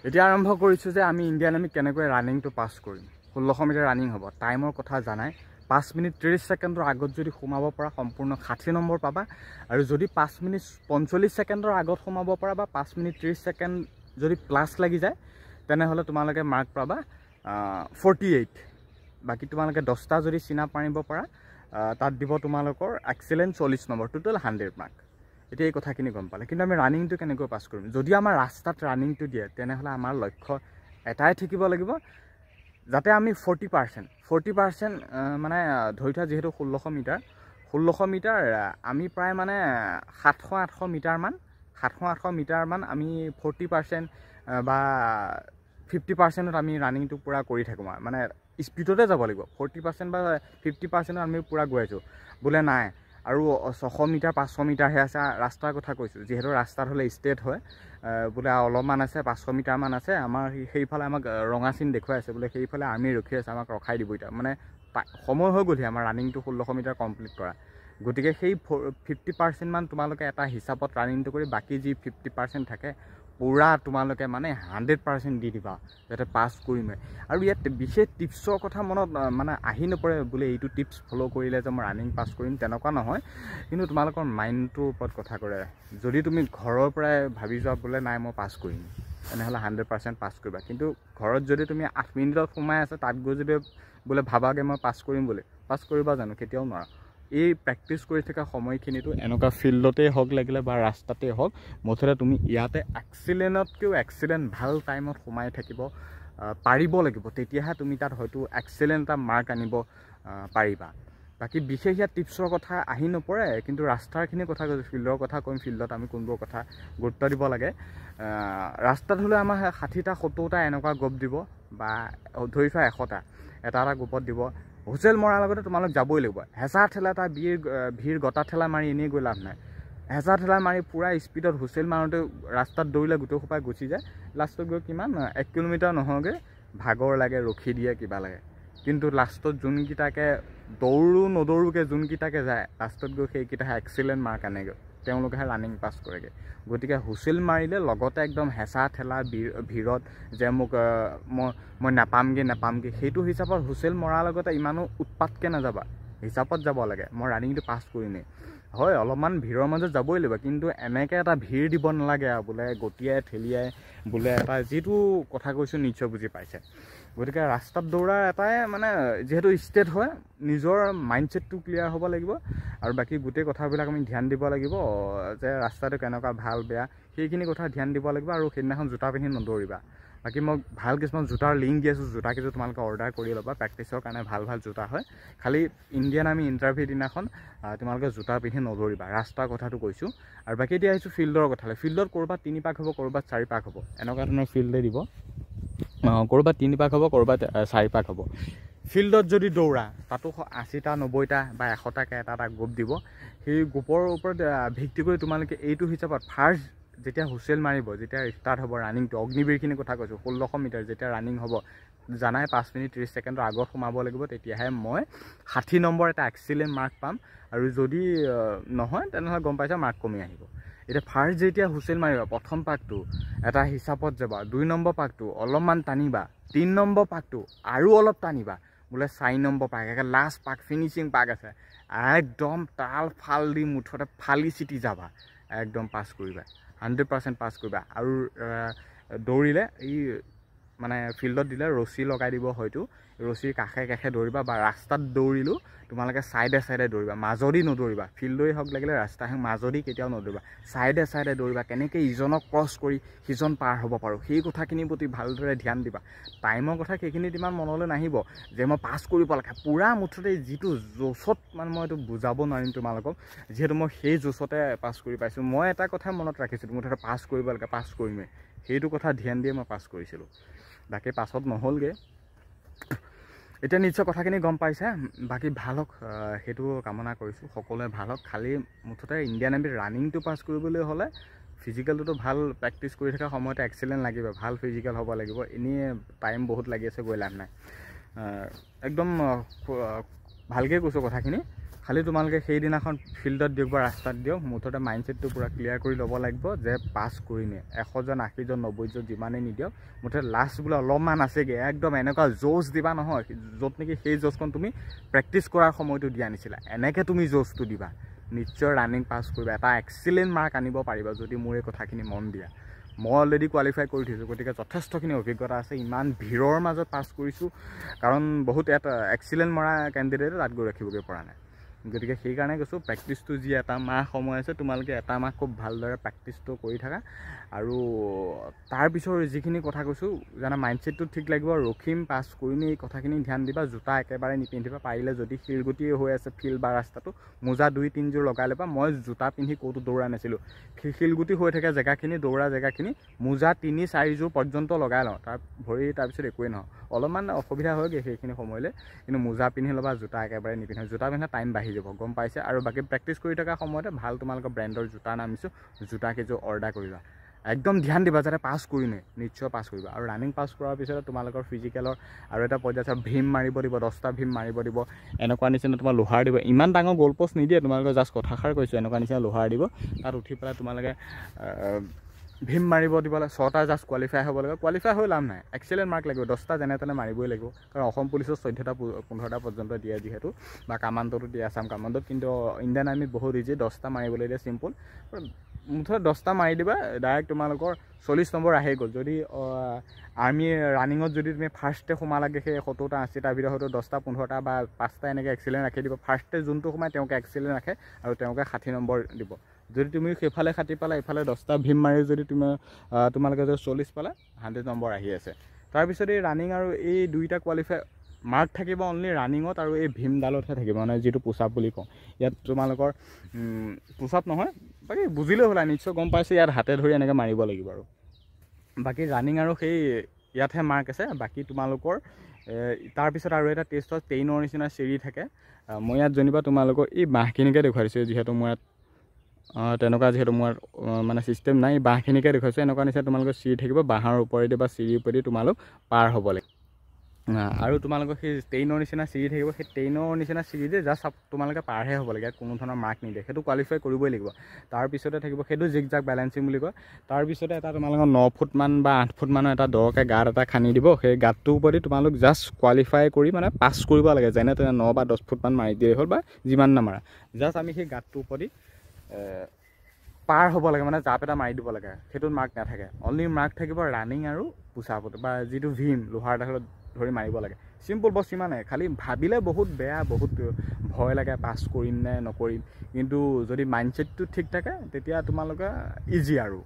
এতিয়া আৰম্ভ কৰিছোঁ যে আমি ইণ্ডিয়ান আৰ্মি কেনেকৈ ৰানিংটো পাছ কৰিম। 1600 মিটাৰ ৰানিং হ'ব। টাইমৰ কথা জানাই, 5 মিনিট 30 ছেকেণ্ডৰ আগত যদি সোমাব পৰা সম্পূৰ্ণ 60 নম্বৰ পাবা, আৰু যদি 5 মিনিট 45 ছেকেণ্ডৰ আগত সোমাব পৰা বা 5 মিনিট 30 ছেকেণ্ড যদি প্লাছ লাগি যায় তেনেহ'লে তোমালোকে মাৰ্ক পাবা 48। বাকী তোমালোকে 10টা যদি চিনাপ মাৰিব পৰা তাত দিব তোমালোকৰ এক্সেলেণ্ট 40 নম্বৰ, টোটেল 100 মাৰ্ক। এতিয়া এই কথাখিনি গম পালে, কিন্তু আমি ৰানিংটো কেনেকৈ পাছ কৰিম? যদি আমাৰ ৰাস্তাত ৰানিংটো দিয়ে তেনেহ'লে আমাৰ লক্ষ্য এটাই থাকিব লাগিব, যাতে আমি 40% মানে ধৰি থোৱা যিহেতু 1600 মিটাৰ আমি প্ৰায় মানে 700-800 মিটাৰমান আমি 40% বা 50%ত আমি ৰানিংটো পূৰা কৰি থাকোঁ। মানে স্পীডতে যাব লাগিব। 40% বা 50%ত আমি পূৰা গৈ আছোঁ বোলে নাই আৰু 600 মিটাৰ 500 মিটাৰহে আছে। ৰাস্তাৰ কথা কৈছোঁ, যিহেতু ৰাস্তাত হ'লে ষ্টেট হয় বোলে অলপমান আছে 500 মিটাৰমান আছে, আমাৰ সেইফালে আমাক ৰঙা চিন দেখুৱাই আছে বোলে সেইফালে আৰ্মি ৰখি আছে, আমাক ৰখাই দিব। এতিয়া মানে সময় হৈ গ'লহি আমাৰ ৰানিংটো 1600 মিটাৰ কমপ্লিট কৰা। গতিকে সেই 50% মান তোমালোকে এটা হিচাপত ৰানিংটো কৰি বাকী যি 50% থাকে পূৰা তোমালোকে মানে 100% দি দিবা যাতে পাছ কৰিমে। আৰু ইয়াত বিশেষ টিপছৰ কথা মনত মানে আহি নপৰে বোলে এইটো টিপছ ফ'ল' কৰিলে যে মই ৰানিং পাছ কৰিম, তেনেকুৱা নহয়। কিন্তু তোমালোকৰ মাইণ্ডটোৰ ওপৰত কথা কৰে। যদি তুমি ঘৰৰ পৰাই ভাবি যোৱা বোলে নাই মই পাছ কৰিম, তেনেহ'লে 100% পাছ কৰিবা। কিন্তু ঘৰত যদি তুমি 8 মিনিটত সোমাই আছে, তাত গৈ যদি বোলে ভাবাগে মই পাছ কৰিম বুলি, পাছ কৰিবা জানো? কেতিয়াও নোৱাৰা। এই প্ৰেক্টিছ কৰি থকা সময়খিনিতো এনেকুৱা ফিল্ডতেই হওক লাগিলে বা ৰাস্তাতেই হওক, মুঠতে তুমি ইয়াতে এক্সিলেণ্টতকৈও এক্সিলেণ্ট ভাল টাইমত সোমাই থাকিব পাৰিব লাগিব, তেতিয়াহে তুমি তাত হয়তো এক্সিলেণ্ট এটা মাৰ্ক আনিব পাৰিবা। বাকী বিশেষ ইয়াত টিপছৰ কথা আহি নপৰে, কিন্তু ৰাস্তাৰখিনি কথা কৈছোঁ। ফিল্ডৰ কথা ক'ম, ফিল্ডত আমি কোনবোৰ কথা গুৰুত্ব দিব লাগে। ৰাস্তাত হ'লে আমাৰ 60টা 70টা এনেকুৱা গ্ৰুপ দিব, বা ধৰি থোৱা 100টা এটা গ্ৰুপত দিব। হুচেল মৰাৰ লগতে তোমালোক যাবই লাগিব। হেঁচা ঠেলা এটা ভিৰ গটা ঠেলা মাৰি এনেই গৈ লাভ নাই। হেঁচা ঠেলা মাৰি পূৰা স্পীডত হুচেল মাৰোঁতে ৰাস্তাত দৌৰিলে গোটেই সোপাই গুচি যায়। লাষ্টত গৈ কিমান 1 কিলোমিটাৰ নহওঁগৈ ভাগৰ লাগে, ৰখি দিয়ে, কিবা লাগে। কিন্তু লাষ্টত যোনকেইটাকে নদৌৰোকৈ যোনকেইটাকে যায়, লাষ্টত গৈ সেইকেইটাহে এক্সিলেণ্ট মাৰ্ক আনেগৈ, তেওঁলোকেহে ৰানিং পাছ কৰেগৈ। গতিকে হুচেল মাৰিলে লগতে একদম হেঁচা ঠেলা ভিৰত যে মোক মই নাপামগৈ, সেইটো হিচাপত হুচেল মৰাৰ লগতে ইমানো উৎপাতকৈ নাযাবা, হিচাপত যাব লাগে। মই ৰানিংটো পাছ কৰিমেই। হয়, অলপমান ভিৰৰ মাজত যাবই লাগিব, কিন্তু এনেকৈ এটা ভিৰ দিব নালাগে আৰু বোলে গটিয়াই ঠেলিয়াই বোলে এটা, যিটো কথা কৈছোঁ নিশ্চয় বুজি পাইছে। গতিকে ৰাস্তাত দৌৰাৰ এটাই মানে, যিহেতু ষ্টেট হয়, নিজৰ মাইণ্ডছেটটো ক্লিয়াৰ হ'ব লাগিব, আৰু বাকী গোটেই কথাবিলাক আমি ধ্যান দিব লাগিব যে ৰাস্তাটো কেনেকুৱা ভাল বেয়া সেইখিনি কথা ধ্যান দিব লাগিব। আৰু সেইদিনাখন জোতা পিন্ধি নদৌৰিবা। বাকী মই ভাল কিছুমান জোতাৰ লিংক দি আছোঁ, জোতা কিছু তোমালোকে অৰ্ডাৰ কৰি ল'বা। প্ৰেক্টিছৰ কাৰণে ভাল জোতা হয়। খালি ইণ্ডিয়ান আৰ্মি ইণ্টাৰভিউ দিনাখন তোমালোকে জোতা পিন্ধি নদৌৰিবা, ৰাস্তাৰ কথাটো কৈছোঁ। আৰু বাকী এতিয়া আহিছোঁ ফিল্ডৰ কথালৈ। ফিল্ডত ক'ৰবাত 3 পাক হ'ব, ক'ৰবাত 4 পাক হ'ব, এনেকুৱা ধৰণৰ ফিল্ডে দিব। ক'ৰবাত 3 পাক হ'ব, ক'ৰবাত 4 পাক হ'ব। ফিল্ডত যদি দৌৰা তাতো 80টা 90টা বা 100টাকৈ এটা গ্ৰুপ দিব। সেই গ্ৰুপৰ ওপৰত ভিত্তি কৰি তোমালোকে এইটো হিচাপত ফাৰ্ষ্ট যেতিয়া হুচেল মাৰিব, যেতিয়া ষ্টাৰ্ট হ'ব ৰানিংটো, অগ্নিবীৰখিনিৰ কথা কৈছোঁ, 1600 মিটাৰ যেতিয়া ৰানিং হ'ব, জানাই 5 মিনিট 30 ছেকেণ্ডৰ আগত সোমাব লাগিব, তেতিয়াহে মই 60 নম্বৰ এটা এক্সিলেণ্ট মাৰ্ক পাম। আৰু যদি নহয় তেনেহ'লে গম পাইছা মাৰ্ক কমি আহিব। এতিয়া ফাৰ্ষ্ট যেতিয়া হুচেল মাৰিবা, প্ৰথম পাকটো এটা হিচাপত যাবা, 2 নম্বৰ পাকটো অলপমান টানিবা, 3 নম্বৰ পাকটো আৰু অলপ টানিবা, বোলে 4 নম্বৰ পাক, একে লাষ্ট পাক ফিনিচিং পাক আছে, একদম তাল ফাল দি মুঠতে ফালি চিটি যাবা, একদম পাছ কৰিবা, 100% পাছ কৰিবা। আৰু দৌৰিলে এই মানে ফিল্ডত দিলে ৰছী লগাই দিব, হয়তো ৰছীৰ কাষে কাষে দৌৰিবা, বা ৰাস্তাত দৌৰিলেও তোমালোকে চাইডে চাইডে দৌৰিবা, মাজদি নদৌৰিবা। ফিল্ডেই হওক লাগিলে ৰাস্তা হওক, মাজদি কেতিয়াও নদৌৰিবা, চাইডে চাইডে দৌৰিবা। কেনেকৈ ইজনক ক্ৰছ কৰি সিজন পাৰ হ'ব পাৰোঁ, সেই কথাখিনিৰ প্ৰতি ভালদৰে ধ্যান দিবা। টাইমৰ কথা সেইখিনিত ইমান মনলৈ নাহিব যে মই পাছ কৰিব লাগে, পূৰা মুঠতে যিটো জোচত, মানে মই এইটো বুজাব নোৱাৰিম তোমালোকক, যিহেতু মই সেই জোচতে পাছ কৰি পাইছোঁ। মই এটা কথা মনত ৰাখিছিলোঁ, মুঠতে পাছ কৰিব লাগে, পাছ কৰিমেই, সেইটো কথা ধ্যান দিয়ে মই পাছ কৰিছিলোঁ। বাকী পাছত নহ'লগৈ। এতিয়া নিশ্চয় কথাখিনি গম পাইছে। বাকী ভাল হওক, সেইটো কামনা কৰিছোঁ, সকলোৱে ভাল হওক। খালি মুঠতে ইণ্ডিয়ান আৰ্মিত ৰানিংটো পাছ কৰিবলৈ হ'লে ফিজিকেলটোতো ভাল প্ৰেক্টিছ কৰি থকা সময়তে এক্সিলেণ্ট লাগিব, ভাল ফিজিকেল হ'ব লাগিব। এনেই টাইম বহুত লাগি আছে, গৈ লাভ নাই। একদম ভালকৈ কৈছোঁ কথাখিনি। খালি তোমালোকে সেইদিনাখন ফিল্ডত দিয়ক বা ৰাস্তাত দিয়ক মুঠতে মাইণ্ডছেটটো পূৰা ক্লিয়াৰ কৰি ল'ব লাগিব যে পাছ কৰিমে 100 জন 80 জন 90 জন যিমানেই নিদিয়ক মুঠতে লাষ্ট বোলে অলপমান আছেগৈ একদম এনেকুৱা জোচ দিবা নহয় য'ত নেকি সেই জোচখন তুমি প্ৰেক্টিছ কৰাৰ সময়টো দিয়া নিছিলা এনেকৈ তুমি জোচটো দিবা নিশ্চয় ৰানিং পাছ কৰিবা এটা এক্সিলেণ্ট মাৰ্ক আনিব পাৰিবা যদি মোৰ এই কথাখিনি মন দিয়া মই অলৰেডি কোৱালিফাই কৰি থৈছোঁ গতিকে যথেষ্টখিনি অভিজ্ঞতা আছে ইমান ভিৰৰ মাজত পাছ কৰিছোঁ কাৰণ বহুত এটা এক্সিলেণ্ট মৰা কেণ্ডিডেটে তাত গৈ ৰাখিবগৈ পৰা নাই গতিকে সেইকাৰণে কৈছোঁ প্ৰেক্টিছটো যি এটা মাহ সময় আছে তোমালোকে এটা মাহ খুব ভালদৰে প্ৰেক্টিছটো কৰি থাকা আৰু তাৰপিছৰ যিখিনি কথা কৈছোঁ জানা মাইণ্ডছেটটো ঠিক লাগিব ৰখিম পাছ কৰিমেই এই কথাখিনি ধ্যান দিবা জোতা একেবাৰে নিপিন্ধিবা পাৰিলে যদি শিলগুটি হৈ আছে ফিল্ড বা ৰাস্তাটো মোজা 2-3 যোৰ লগাই ল'বা মই জোতা পিন্ধি ক'তো দৌৰা নাছিলোঁ শিলগুটি হৈ থাকে জেগাখিনি দৌৰা জেগাখিনি মোজা 3-4 যোৰ পৰ্যন্ত লগাই লওঁ তাৰপিছত একোৱেই নহয় অলপমান অসুবিধা হয়গৈ সেইখিনি সময়লৈ কিন্তু মোজা পিন্ধি ল'বা জোতা একেবাৰে নিপিন্ধা জোতা পিন্ধা টাইম বাঢ়ি যাব গম পাইছে আৰু বাকী প্ৰেক্টিছ কৰি থকা সময়তে ভাল তোমালোকৰ ব্ৰেণ্ডৰ জোতা নামিছোঁ জোতা কেইযোৰ অৰ্ডাৰ কৰিবা একদম ধ্যান দিবা যাতে পাছ কৰিমে নিশ্চয় পাছ কৰিবা আৰু ৰানিং পাছ কৰাৰ পিছত তোমালোকৰ ফিজিকেলৰ আৰু এটা পৰ্যায় আছে ভীম মাৰিব দিব 10টা ভীম মাৰিব দিব এনেকুৱা নিচিনা তোমাৰ লোহাৰ দিব ইমান ডাঙৰ গ'ল পষ্ট নিদিয়ে তোমালোকৰ জাষ্ট কথাষাৰ কৈছোঁ এনেকুৱা নিচিনা লোহাৰ দিব তাত উঠি পেলাই তোমালোকে ভীম মাৰিব দিব লাগে 6টা জাষ্ট কোৱালিফাই হ'ব লাগে কোৱালিফাই হৈ লাভ নাই এক্সিলেণ্ট মাৰ্ক লাগিব 10টা যেনে তেনে মাৰিবই লাগিব কাৰণ অসম পুলিচৰ 14টা 15টা পৰ্যন্ত দিয়ে যিহেতু বা কামাণ্ডোটো দিয়ে আছাম কামাণ্ডোত কিন্তু ইণ্ডিয়ান আৰ্মিত বহুত ইজি 10টা মাৰিবলৈ দিয়ে চিম্পল মুঠতে 10টা মাৰি দিবা ডাইৰেক্ট তোমালোকৰ 40 নম্বৰ আহি গ'ল যদি আৰ্মি ৰানিঙত যদি তুমি ফাৰ্ষ্টে সোমালাগে সেই 70টা 80টাৰ ভিতৰত হয়তো 10টা 15টা বা 5টা এনেকৈ এক্সিলেণ্ট ৰাখি দিব ফাৰ্ষ্টে যোনটো সোমাই তেওঁকে এক্সিলেণ্ট ৰাখে আৰু তেওঁকে 60 নম্বৰ দিব যদি তুমি সেইফালে 60 পালা এইফালে 10টা ভীম মাৰি যদি তোমালোকে যদি 40 পালা 100 নম্বৰ আহি আছে তাৰপিছত এই ৰানিং আৰু এই দুইটা কোৱালিফাই মাৰ্ক থাকিব অনলি ৰানিঙত আৰু এই ভীমডালতহে থাকিব মানে যিটো পুছআপ বুলি কওঁ ইয়াত তোমালোকৰ পুছআপ নহয় বাকী বুজিলেই হ'ল নিশ্চয় গম পাইছে ইয়াত হাতে ধৰি এনেকৈ মাৰিব লাগিব আৰু বাকী ৰানিং আৰু সেই ইয়াতহে মাৰ্ক আছে বাকী তোমালোকৰ তাৰপিছত আৰু এটা টেষ্টত 10ৰ নিচিনা চিৰি থাকে মই ইয়াত যেনিবা তোমালোকৰ এই বাঁহখিনিকে দেখুৱাই দিছোঁ যিহেতু মই ইয়াত তেনেকুৱা যিহেতু মোৰ মানে চিষ্টেম নাই বাঁহখিনিকে দেখুৱাইছোঁ এনেকুৱা নিচিনা তোমালোকৰ চিৰি থাকিব বাঁহৰ ওপৰেদি বা চিৰিৰ ওপৰেদি তোমালোক পাৰ হ'ব লাগিব আৰু তোমালোকৰ সেই 10ৰ নিচিনা চিৰি থাকিব সেই 10ৰ নিচিনা চিৰি যে জাষ্ট তোমালোকে পাৰহে হ'ব লাগে কোনো ধৰণৰ মাৰ্ক নিদিয়ে সেইটো কোৱালিফাই কৰিবই লাগিব তাৰপিছতে থাকিব সেইটো জিগজাগ বেলেঞ্চিং বুলি কয় তাৰপিছতে এটা তোমালোকৰ 9 ফুটমান বা 8 ফুটমানৰ এটা দৰকৈ গাঁত এটা খান্দি দিব সেই গাঁতটোৰ ওপৰেদি তোমালোক জাষ্ট কোৱালিফাই কৰি মানে পাছ কৰিব লাগে যেনে তেনে 9 বা 10 ফুটমান মাৰি দিলেই হ'ল বা যিমান নামাৰা জাষ্ট আমি সেই গাঁতটোৰ ওপৰেদি পাৰ হ'ব লাগে মানে জাপ এটা মাৰি দিব লাগে সেইটোত মাৰ্ক নাথাকে অনলি মাৰ্ক থাকিব ৰানিং আৰু পুছআপত বা যিটো ভীম লোহাৰ ডালত ধৰি মাৰিব লাগে চিম্পল বস্তু ইমানে খালি ভাবিলে বহুত বেয়া বহুত ভয় লাগে পাছ কৰিম নে নকৰিম কিন্তু যদি মাইণ্ডছেটটো ঠিক থাকে তেতিয়া তোমালোকে ইজি আৰু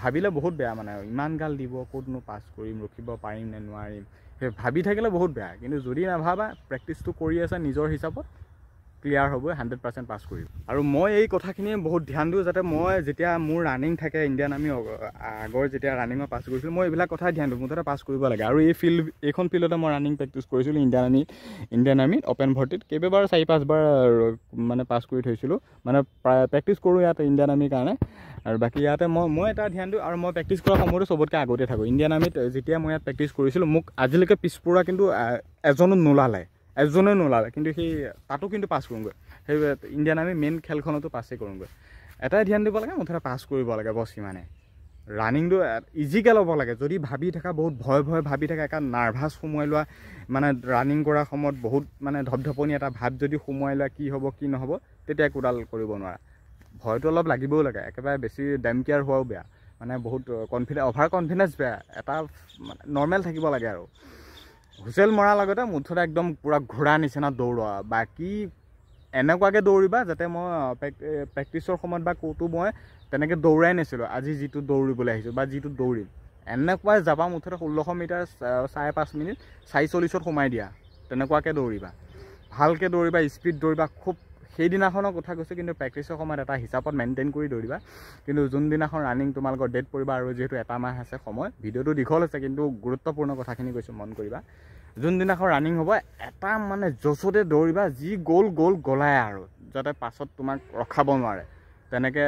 ভাবিলে বহুত বেয়া মানে ইমান গাল দিব ক'তনো পাছ কৰিম ৰখিব পাৰিম নে নোৱাৰিম সেই ভাবি থাকিলে বহুত বেয়া কিন্তু যদি নাভাবা প্ৰেক্টিছটো কৰি আছা নিজৰ হিচাপত ক্লিয়াৰ হ'ব 100% পাছ কৰিম আৰু মই এই কথাখিনি বহুত ধ্যান দিওঁ যাতে মই যেতিয়া মোৰ ৰানিং থাকে ইণ্ডিয়ান আৰ্মি আগৰ যেতিয়া ৰানিঙত পাছ কৰিছিলোঁ মই এইবিলাক কথাই ধ্যান দিওঁ মুঠতে পাছ কৰিব লাগে আৰু এইখন ফিল্ডতে মই ৰানিং প্ৰেক্টিছ কৰিছিলোঁ ইণ্ডিয়ান আৰ্মিত অপেন ভৰ্তিত কেইবাবাৰ 4-5 বাৰ মানে পাছ কৰি থৈছিলোঁ মানে প্ৰেক্টিছ কৰোঁ ইয়াত ইণ্ডিয়ান আৰ্মিৰ কাৰণে আৰু বাকী ইয়াতে মই এটা ধ্যান দিওঁ আৰু মই প্ৰেক্টিছ কৰাৰ সময়তো চবতকৈ আগতে থাকোঁ ইণ্ডিয়ান আৰ্মিত যেতিয়া মই ইয়াত প্ৰেক্টিছ কৰিছিলোঁ মোক আজিলৈকে পিছপৰা কিন্তু এজনে নোলালে কিন্তু সেই তাতো কিন্তু পাছ কৰোঁগৈ সেই ইণ্ডিয়ান আৰ্মি মেইন খেলখনতো পাছেই কৰোঁগৈ এটাই ধ্যান দিব লাগে মুঠতে পাছ কৰিব লাগে বছ সিমানে ৰানিংটো ইজিকৈ ল'ব লাগে যদি ভাবি থাকা বহুত ভয় ভাবি থাকা একা নাৰ্ভাছ সোমোৱাই লোৱা মানে ৰানিং কৰাৰ সময়ত বহুত মানে ধপধপনি এটা ভাব যদি সোমোৱাই লোৱা কি হ'ব কি নহ'ব তেতিয়া একোডাল কৰিব নোৱাৰা ভয়টো অলপ লাগিবও লাগে একেবাৰে বেছি ডেম কেয়াৰ হোৱাও বেয়া মানে বহুত অভাৰ কনফিডেঞ্চ বেয়া এটা নৰ্মেল থাকিব লাগে আৰু হুচেল মৰাৰ লগতে মুঠতে একদম পূৰা ঘোঁৰা নিচিনা দৌৰোৱা বাকী এনেকুৱাকৈ দৌৰিবা যাতে মই প্ৰেক্টিছৰ সময়ত বা ক'তো মই তেনেকৈ দৌৰাই নাছিলোঁ আজি যিটো দৌৰিবলৈ আহিছোঁ বা যিটো দৌৰিম এনেকুৱাই যাবা মুঠতে 1600 মিটাৰ 5.5 মিনিট 4:40ত সোমাই দিয়া তেনেকুৱাকৈ দৌৰিবা ভালকৈ দৌৰিবা স্পীড দৌৰিবা খুব সেইদিনাখনৰ কথা কৈছোঁ কিন্তু প্ৰেক্টিছৰ সময়ত এটা হিচাপত মেইনটেইন কৰি দৌৰিবা কিন্তু যোনদিনাখন ৰানিং তোমালোকৰ ডেট পৰিবা আৰু যিহেতু এটা মাহ আছে সময় ভিডিঅ'টো দীঘল আছে কিন্তু গুৰুত্বপূৰ্ণ কথাখিনি কৈছোঁ মন কৰিবা যোনদিনাখন ৰানিং হ'ব এটা মানে জচতে দৌৰিবা যি গ'ল গলাই আৰু যাতে পাছত তোমাক ৰখাব নোৱাৰে তেনেকৈ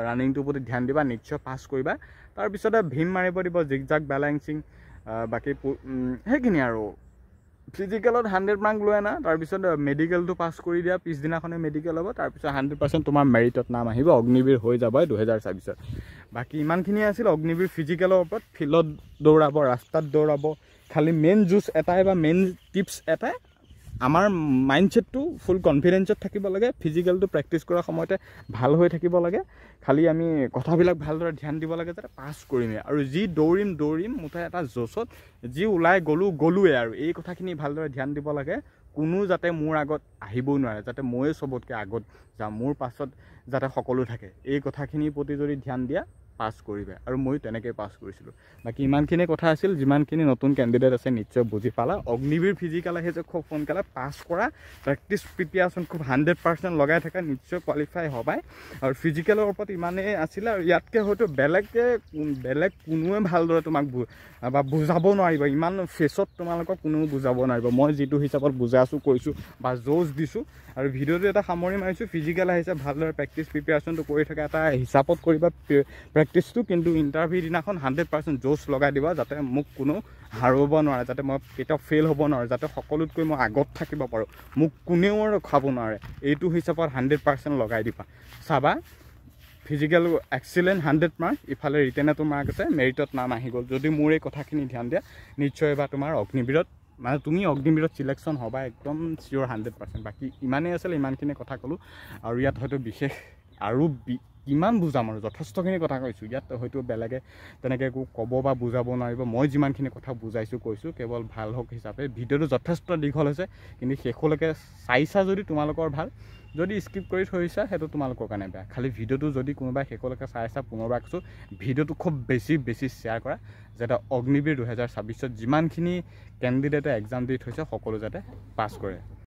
ৰানিংটোৰ প্ৰতি ধ্যান দিবা নিশ্চয় পাছ কৰিবা তাৰপিছতে ভীম মাৰিব দিব জিগজাগ বেলেঞ্চিং বাকী সেইখিনি আৰু ফিজিকেলত 100 মাৰ্ক লৈ আনা, তাৰপিছত মেডিকেলটো পাছ কৰি দিয়া, পিছদিনাখনে মেডিকেল হ'ব, তাৰপিছত 100% তোমাৰ মেৰিটত নাম আহিব, অগ্নিবীৰ হৈ যাব 2024। বাকী ইমানখিনিয়ে আছিল অগ্নিবীৰ ফিজিকেলৰ ওপৰত। ফিল্ডত দৌৰাব, ৰাস্তাত দৌৰাব, খালি মেইন জুচ এটাই বা মেইন টিপছ এটাই, আমাৰ মাইণ্ডছেটটো ফুল কনফিডেঞ্চত থাকিব লাগে, ফিজিকেলটো প্ৰেক্টিছ কৰাৰ সময়তে ভাল হৈ থাকিব লাগে, খালি আমি কথাবিলাক ভালদৰে ধ্যান দিব লাগে যাতে পাছ কৰিমেই, আৰু যি দৌৰিম মুঠতে এটা জোচত, যি ওলাই গ'লোৱে, আৰু এই কথাখিনি ভালদৰে ধ্যান দিব লাগে। কোনো যাতে মোৰ আগত আহিবও নোৱাৰে, যাতে ময়ে চবতকৈ আগত যাম, মোৰ পাছত যাতে সকলো থাকে, এই কথাখিনিৰ প্ৰতি যদি ধ্যান দিয়া পাছ কৰিবা, আৰু ময়ো তেনেকৈ পাছ কৰিছিলোঁ। বাকী ইমানখিনি কথা আছিল, যিমানখিনি নতুন কেণ্ডিডেট আছে নিশ্চয় বুজি পালা। অগ্নিবীৰ ফিজিকেল আহিছে, খুব সোনকালে পাছ কৰা, প্ৰেক্টিছ প্ৰিপেয়াৰেশ্যন খুব 100% লগাই থকা, নিশ্চয় কোৱালিফাই হ'বাই। আৰু ফিজিকেলৰ ওপৰত ইমানেই আছিলে, আৰু ইয়াতকৈ হয়তো বেলেগ কোনোৱে ভালদৰে তোমাক বা বুজাব নোৱাৰিব, ইমান ফেচত তোমালোকক কোনেও বুজাব নোৱাৰিব। মই যিটো হিচাপত বুজাই আছোঁ কৈছোঁ বা জোচ দিছোঁ, আৰু ভিডিঅ'টো এটা সামৰি মাৰিছোঁ। ফিজিকেল আহিছে, ভালদৰে প্ৰেক্টিছ প্ৰিপেয়াৰেশ্যনটো কৰি থকা, এটা হিচাপত কৰিবা প্ৰেক্টিছটো, কিন্তু ইণ্টাৰভিউ দিনাখন 100% জোচ লগাই দিবা, যাতে মোক কোনো হাৰুৱাব নোৱাৰে, যাতে মই কেতিয়াও ফেইল হ'ব নোৱাৰোঁ, যাতে সকলোতকৈ মই আগত থাকিব পাৰোঁ, মোক কোনেও ৰখাব নোৱাৰে, এইটো হিচাপত 100% লগাই দিবা। চাবা ফিজিকেল এক্সিলেণ্ট 100 মাৰ্ক, ইফালে ৰিটেনতো মাৰ্ক আছে, মেৰিটত নাম আহি গ'ল। যদি মোৰ এই কথাখিনি ধ্যান দিয়া, নিশ্চয় এবাৰ তোমাৰ অগ্নিবীৰত মানে তুমি অগ্নিবীৰত চিলেকশ্যন হ'বা, একদম চিয়'ৰ 100%। বাকী ইমানেই আছিলে, ইমানখিনি কথা ক'লোঁ, আৰু ইয়াত হয়তো বিশেষ আৰু কিমান বুজাম, আৰু যথেষ্টখিনি কথা কৈছোঁ, ইয়াত হয়তো বেলেগে তেনেকৈ একো ক'ব বা বুজাব নোৱাৰিব। মই যিমানখিনি কথা বুজাইছোঁ কৈছোঁ, কেৱল ভাল হওক হিচাপে। ভিডিঅ'টো যথেষ্ট দীঘল হৈছে, কিন্তু শেষলৈকে চাইছা যদি তোমালোকৰ ভাল, যদি স্কিপ কৰি থৈছা সেইটো তোমালোকৰ কাৰণে বেয়া। খালি ভিডিঅ'টো যদি কোনোবাই শেষলৈকে চাইছা, পুনৰবাৰ কৈছোঁ, ভিডিঅ'টো খুব বেছি শ্বেয়াৰ কৰা, যাতে অগ্নিবীৰ 2024 যিমানখিনি কেণ্ডিডেটে এক্সাম দি থৈছে সকলো যাতে পাছ কৰে।